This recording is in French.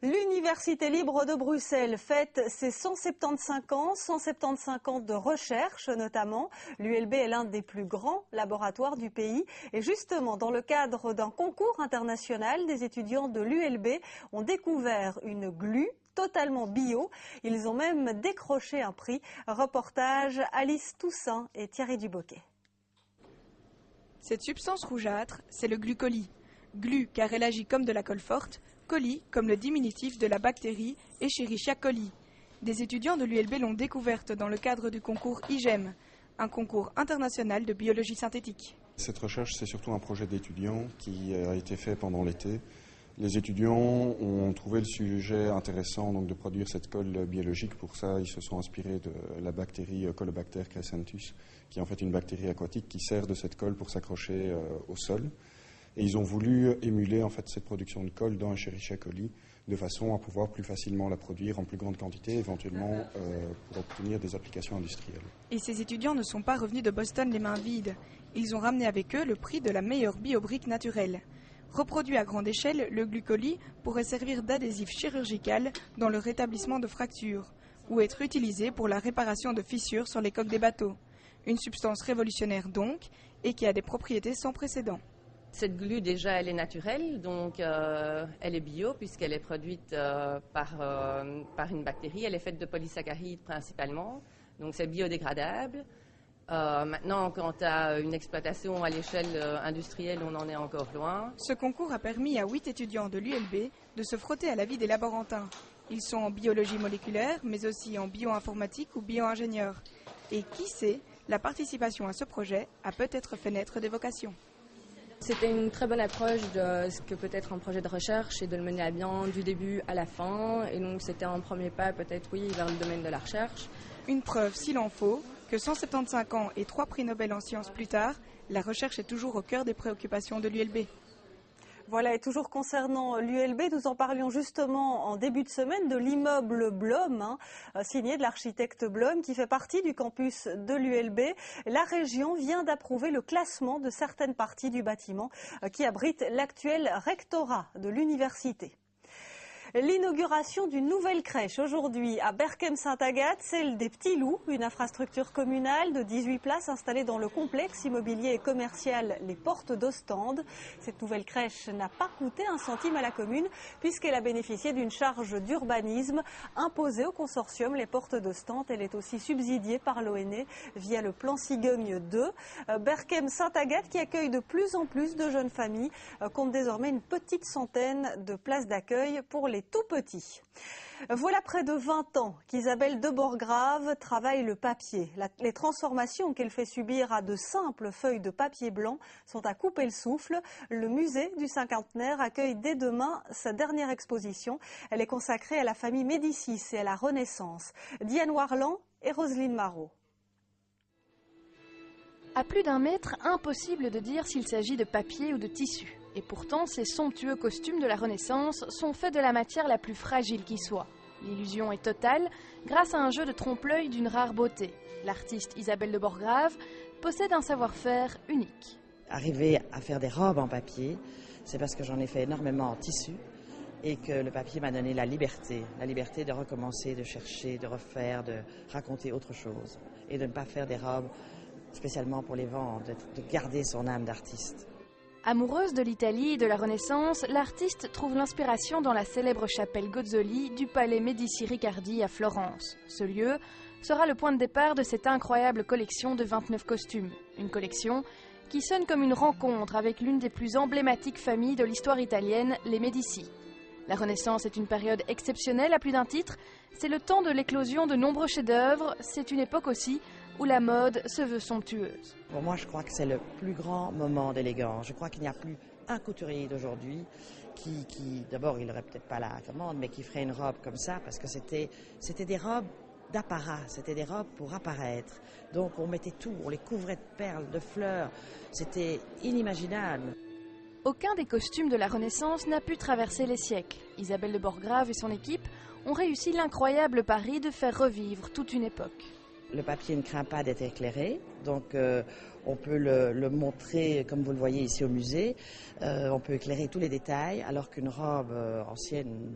L'Université libre de Bruxelles fête ses 175 ans, 175 ans de recherche notamment. L'ULB est l'un des plus grands laboratoires du pays. Et justement, dans le cadre d'un concours international, des étudiants de l'ULB ont découvert une glu totalement bio. Ils ont même décroché un prix. Reportage Alice Toussaint et Thierry Duboquet. Cette substance rougeâtre, c'est le glucolie. Glu car elle agit comme de la colle forte, coli comme le diminutif de la bactérie Escherichia coli. Des étudiants de l'ULB l'ont découverte dans le cadre du concours IGEM, un concours international de biologie synthétique. Cette recherche, c'est surtout un projet d'étudiants qui a été fait pendant l'été. Les étudiants ont trouvé le sujet intéressant donc, de produire cette colle biologique. Pour ça, ils se sont inspirés de la bactérie Colobacter crescentus, qui est en fait une bactérie aquatique qui sert de cette colle pour s'accrocher au sol. Et ils ont voulu émuler en fait, cette production de colle dans Escherichia coli de façon à pouvoir plus facilement la produire en plus grande quantité, éventuellement pour obtenir des applications industrielles. Et ces étudiants ne sont pas revenus de Boston les mains vides. Ils ont ramené avec eux le prix de la meilleure biobrique naturelle. Reproduit à grande échelle, le glucolie pourrait servir d'adhésif chirurgical dans le rétablissement de fractures ou être utilisé pour la réparation de fissures sur les coques des bateaux. Une substance révolutionnaire donc et qui a des propriétés sans précédent. Cette glu, déjà, elle est naturelle, donc elle est bio puisqu'elle est produite par une bactérie. Elle est faite de polysaccharides principalement, donc c'est biodégradable. Maintenant, quant à une exploitation à l'échelle industrielle, on en est encore loin. Ce concours a permis à 8 étudiants de l'ULB de se frotter à la vie des laborantins. Ils sont en biologie moléculaire, mais aussi en bioinformatique ou bioingénieurs. Et qui sait, la participation à ce projet a peut-être fait naître des vocations. C'était une très bonne approche de ce que peut être un projet de recherche et de le mener à bien du début à la fin. Et donc c'était un premier pas peut-être, oui, vers le domaine de la recherche. Une preuve, s'il en faut, que 175 ans et 3 prix Nobel en sciences plus tard, la recherche est toujours au cœur des préoccupations de l'ULB. Voilà, et toujours concernant l'ULB, nous en parlions justement en début de semaine de l'immeuble Blom, signé de l'architecte Blom, qui fait partie du campus de l'ULB. La région vient d'approuver le classement de certaines parties du bâtiment qui abrite l'actuel rectorat de l'université. L'inauguration d'une nouvelle crèche aujourd'hui à Berchem-Saint-Agathe, celle des Petits Loups, une infrastructure communale de 18 places installée dans le complexe immobilier et commercial Les Portes d'Ostende. Cette nouvelle crèche n'a pas coûté un centime à la commune puisqu'elle a bénéficié d'une charge d'urbanisme imposée au consortium Les Portes d'Ostende. Elle est aussi subsidiée par l'ONE via le plan Cigogne 2. Berchem-Saint-Agathe, qui accueille de plus en plus de jeunes familles, compte désormais une petite centaine de places d'accueil pour les tout petits. Voilà près de 20 ans qu'Isabelle de Borgrave travaille le papier. Les transformations qu'elle fait subir à de simples feuilles de papier blanc sont à couper le souffle. Le musée du cinquantenaire accueille dès demain sa dernière exposition. Elle est consacrée à la famille Médicis et à la Renaissance. Diane Warland et Roselyne Marot. À plus d'un mètre, impossible de dire s'il s'agit de papier ou de tissu. Et pourtant, ces somptueux costumes de la Renaissance sont faits de la matière la plus fragile qui soit. L'illusion est totale grâce à un jeu de trompe-l'œil d'une rare beauté. L'artiste Isabelle de Borgrave possède un savoir-faire unique. Arriver à faire des robes en papier, c'est parce que j'en ai fait énormément en tissu et que le papier m'a donné la liberté de recommencer, de chercher, de refaire, de raconter autre chose et de ne pas faire des robes spécialement pour les vendre, de garder son âme d'artiste. Amoureuse de l'Italie et de la Renaissance, l'artiste trouve l'inspiration dans la célèbre chapelle Gozzoli du palais Médicis-Riccardi à Florence. Ce lieu sera le point de départ de cette incroyable collection de 29 costumes. Une collection qui sonne comme une rencontre avec l'une des plus emblématiques familles de l'histoire italienne, les Médicis. La Renaissance est une période exceptionnelle à plus d'un titre. C'est le temps de l'éclosion de nombreux chefs-d'œuvre. C'est une époque aussi où la mode se veut somptueuse. Pour moi, je crois que c'est le plus grand moment d'élégance. Je crois qu'il n'y a plus un couturier d'aujourd'hui qui d'abord, il n'aurait peut-être pas la commande, mais qui ferait une robe comme ça, parce que c'était des robes d'apparat, c'était des robes pour apparaître. Donc on mettait tout, on les couvrait de perles, de fleurs. C'était inimaginable. Aucun des costumes de la Renaissance n'a pu traverser les siècles. Isabelle de Borgrave et son équipe ont réussi l'incroyable pari de faire revivre toute une époque. Le papier ne craint pas d'être éclairé, donc on peut le montrer comme vous le voyez ici au musée. On peut éclairer tous les détails, alors qu'une robe ancienne